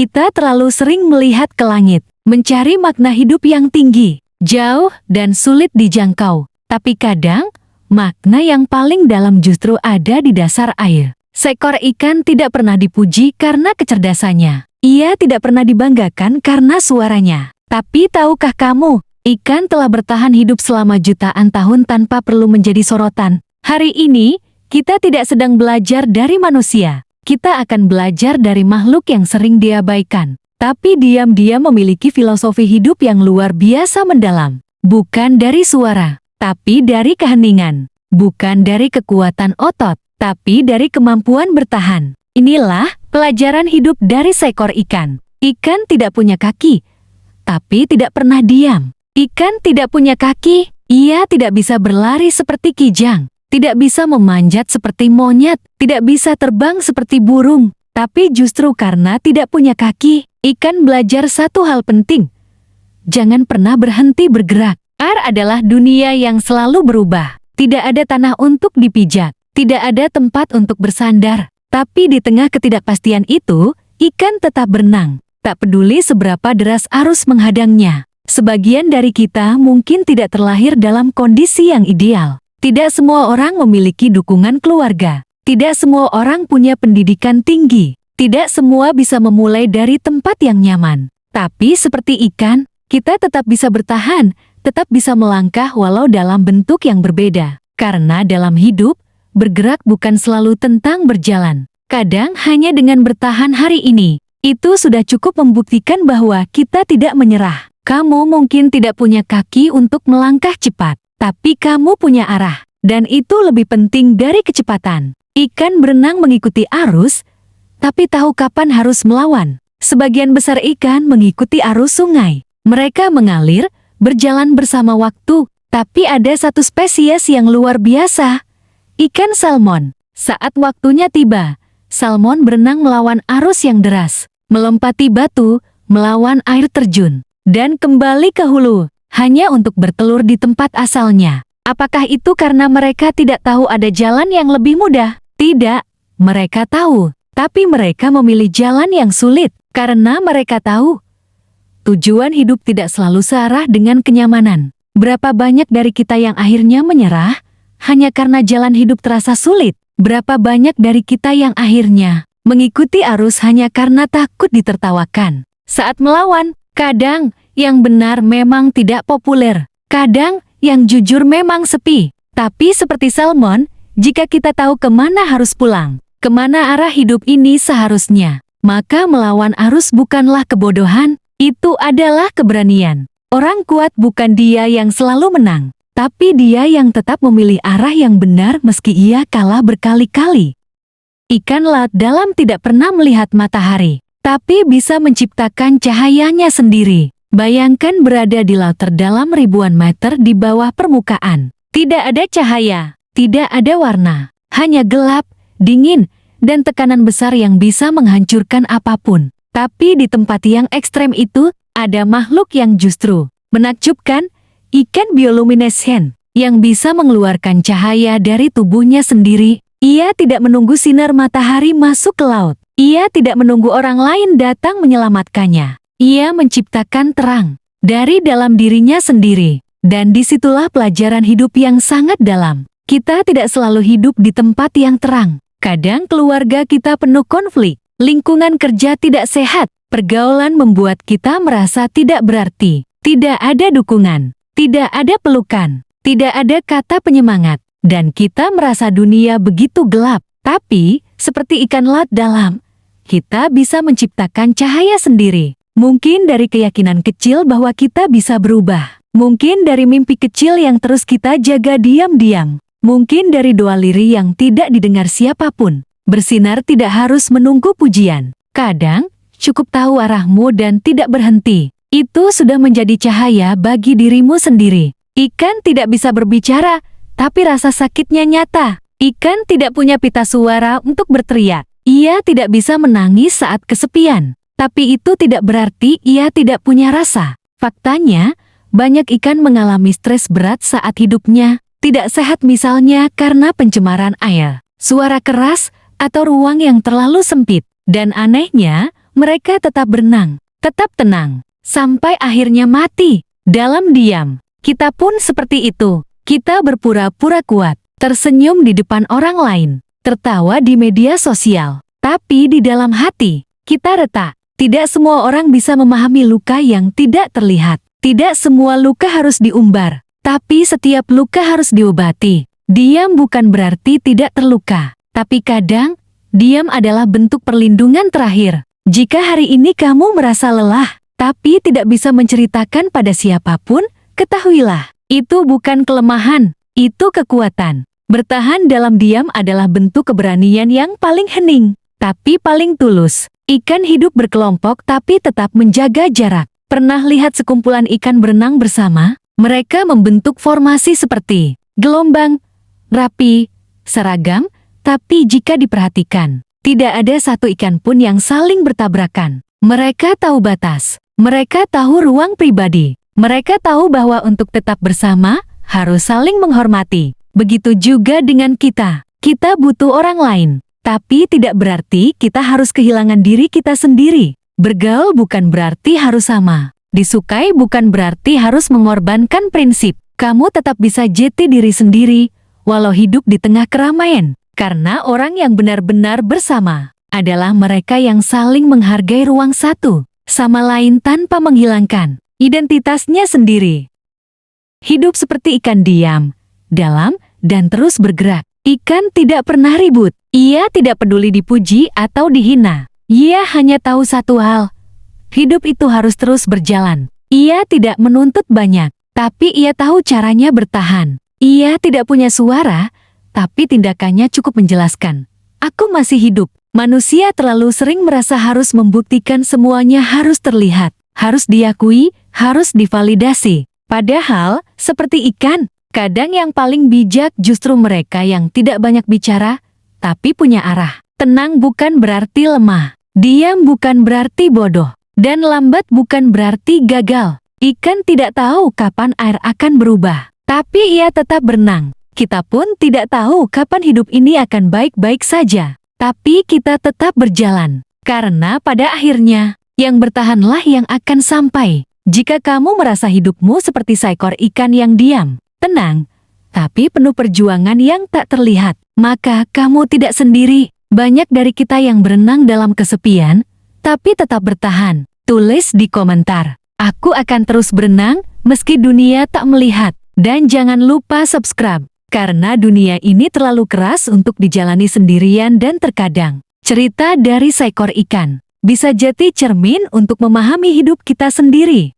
Kita terlalu sering melihat ke langit, mencari makna hidup yang tinggi, jauh, dan sulit dijangkau. Tapi kadang, makna yang paling dalam justru ada di dasar air. Seekor ikan tidak pernah dipuji karena kecerdasannya. Ia tidak pernah dibanggakan karena suaranya. Tapi tahukah kamu, ikan telah bertahan hidup selama jutaan tahun tanpa perlu menjadi sorotan. Hari ini, kita tidak sedang belajar dari manusia. Kita akan belajar dari makhluk yang sering diabaikan. Tapi diam-diam memiliki filosofi hidup yang luar biasa mendalam. Bukan dari suara, tapi dari keheningan. Bukan dari kekuatan otot, tapi dari kemampuan bertahan. Inilah pelajaran hidup dari seekor ikan. Ikan tidak punya kaki, tapi tidak pernah diam. Ikan tidak punya kaki, ia tidak bisa berlari seperti kijang. Tidak bisa memanjat seperti monyet, tidak bisa terbang seperti burung. Tapi justru karena tidak punya kaki, ikan belajar satu hal penting. Jangan pernah berhenti bergerak. Air adalah dunia yang selalu berubah. Tidak ada tanah untuk dipijak. Tidak ada tempat untuk bersandar. Tapi di tengah ketidakpastian itu, ikan tetap berenang. Tak peduli seberapa deras arus menghadangnya. Sebagian dari kita mungkin tidak terlahir dalam kondisi yang ideal. Tidak semua orang memiliki dukungan keluarga. Tidak semua orang punya pendidikan tinggi. Tidak semua bisa memulai dari tempat yang nyaman. Tapi seperti ikan, kita tetap bisa bertahan, tetap bisa melangkah walau dalam bentuk yang berbeda. Karena dalam hidup, bergerak bukan selalu tentang berjalan. Kadang hanya dengan bertahan hari ini, itu sudah cukup membuktikan bahwa kita tidak menyerah. Kamu mungkin tidak punya kaki untuk melangkah cepat. Tapi kamu punya arah, dan itu lebih penting dari kecepatan. Ikan berenang mengikuti arus, tapi tahu kapan harus melawan. Sebagian besar ikan mengikuti arus sungai. Mereka mengalir, berjalan bersama waktu, tapi ada satu spesies yang luar biasa. Ikan salmon. Saat waktunya tiba, salmon berenang melawan arus yang deras, melompati batu, melawan air terjun, dan kembali ke hulu. Hanya untuk bertelur di tempat asalnya. Apakah itu karena mereka tidak tahu ada jalan yang lebih mudah? Tidak, mereka tahu. Tapi mereka memilih jalan yang sulit. Karena mereka tahu, tujuan hidup tidak selalu searah dengan kenyamanan. Berapa banyak dari kita yang akhirnya menyerah, hanya karena jalan hidup terasa sulit? Berapa banyak dari kita yang akhirnya mengikuti arus hanya karena takut ditertawakan? Saat melawan, kadang yang benar memang tidak populer. Kadang, yang jujur memang sepi. Tapi seperti salmon, jika kita tahu kemana harus pulang, kemana arah hidup ini seharusnya, maka melawan arus bukanlah kebodohan, itu adalah keberanian. Orang kuat bukan dia yang selalu menang, tapi dia yang tetap memilih arah yang benar meski ia kalah berkali-kali. Ikan laut dalam tidak pernah melihat matahari, tapi bisa menciptakan cahayanya sendiri. Bayangkan berada di laut terdalam ribuan meter di bawah permukaan. Tidak ada cahaya, tidak ada warna, hanya gelap, dingin, dan tekanan besar yang bisa menghancurkan apapun. Tapi di tempat yang ekstrem itu, ada makhluk yang justru menakjubkan, ikan bioluminescen, yang bisa mengeluarkan cahaya dari tubuhnya sendiri. Ia tidak menunggu sinar matahari masuk ke laut. Ia tidak menunggu orang lain datang menyelamatkannya. Ia menciptakan terang dari dalam dirinya sendiri. Dan disitulah pelajaran hidup yang sangat dalam. Kita tidak selalu hidup di tempat yang terang. Kadang keluarga kita penuh konflik. Lingkungan kerja tidak sehat. Pergaulan membuat kita merasa tidak berarti. Tidak ada dukungan. Tidak ada pelukan. Tidak ada kata penyemangat. Dan kita merasa dunia begitu gelap. Tapi, seperti ikan laut dalam, kita bisa menciptakan cahaya sendiri. Mungkin dari keyakinan kecil bahwa kita bisa berubah. Mungkin dari mimpi kecil yang terus kita jaga diam-diam. Mungkin dari doa lirih yang tidak didengar siapapun. Bersinar tidak harus menunggu pujian. Kadang, cukup tahu arahmu dan tidak berhenti. Itu sudah menjadi cahaya bagi dirimu sendiri. Ikan tidak bisa berbicara, tapi rasa sakitnya nyata. Ikan tidak punya pita suara untuk berteriak. Ia tidak bisa menangis saat kesepian. Tapi itu tidak berarti ia tidak punya rasa. Faktanya, banyak ikan mengalami stres berat saat hidupnya tidak sehat, misalnya karena pencemaran air, suara keras, atau ruang yang terlalu sempit. Dan anehnya, mereka tetap berenang, tetap tenang, sampai akhirnya mati. Dalam diam, kita pun seperti itu. Kita berpura-pura kuat, tersenyum di depan orang lain, tertawa di media sosial. Tapi di dalam hati, kita retak. Tidak semua orang bisa memahami luka yang tidak terlihat. Tidak semua luka harus diumbar, tapi setiap luka harus diobati. Diam bukan berarti tidak terluka, tapi kadang, diam adalah bentuk perlindungan terakhir. Jika hari ini kamu merasa lelah, tapi tidak bisa menceritakan pada siapapun, ketahuilah, itu bukan kelemahan, itu kekuatan. Bertahan dalam diam adalah bentuk keberanian yang paling hening, tapi paling tulus. Ikan hidup berkelompok tapi tetap menjaga jarak. Pernah lihat sekumpulan ikan berenang bersama? Mereka membentuk formasi seperti gelombang, rapi, seragam, tapi jika diperhatikan, tidak ada satu ikan pun yang saling bertabrakan. Mereka tahu batas, mereka tahu ruang pribadi, mereka tahu bahwa untuk tetap bersama, harus saling menghormati. Begitu juga dengan kita butuh orang lain. Tapi tidak berarti kita harus kehilangan diri kita sendiri. Bergaul bukan berarti harus sama. Disukai bukan berarti harus mengorbankan prinsip. Kamu tetap bisa jati diri sendiri, walau hidup di tengah keramaian. Karena orang yang benar-benar bersama adalah mereka yang saling menghargai ruang satu sama lain tanpa menghilangkan identitasnya sendiri. Hidup seperti ikan diam, dalam, dan terus bergerak. Ikan tidak pernah ribut. Ia tidak peduli dipuji atau dihina. Ia hanya tahu satu hal. Hidup itu harus terus berjalan. Ia tidak menuntut banyak, tapi ia tahu caranya bertahan. Ia tidak punya suara, tapi tindakannya cukup menjelaskan. Aku masih hidup. Manusia terlalu sering merasa harus membuktikan semuanya harus terlihat, harus diakui, harus divalidasi. Padahal, seperti ikan, kadang yang paling bijak justru mereka yang tidak banyak bicara, tapi punya arah. Tenang bukan berarti lemah. Diam bukan berarti bodoh. Dan lambat bukan berarti gagal. Ikan tidak tahu kapan air akan berubah, tapi ia tetap berenang. Kita pun tidak tahu kapan hidup ini akan baik-baik saja, tapi kita tetap berjalan. Karena pada akhirnya, yang bertahanlah yang akan sampai. Jika kamu merasa hidupmu seperti seekor ikan yang diam, tenang, tapi penuh perjuangan yang tak terlihat, maka kamu tidak sendiri. Banyak dari kita yang berenang dalam kesepian, tapi tetap bertahan. Tulis di komentar, aku akan terus berenang meski dunia tak melihat. Dan jangan lupa subscribe, karena dunia ini terlalu keras untuk dijalani sendirian dan terkadang, cerita dari seekor ikan bisa jadi cermin untuk memahami hidup kita sendiri.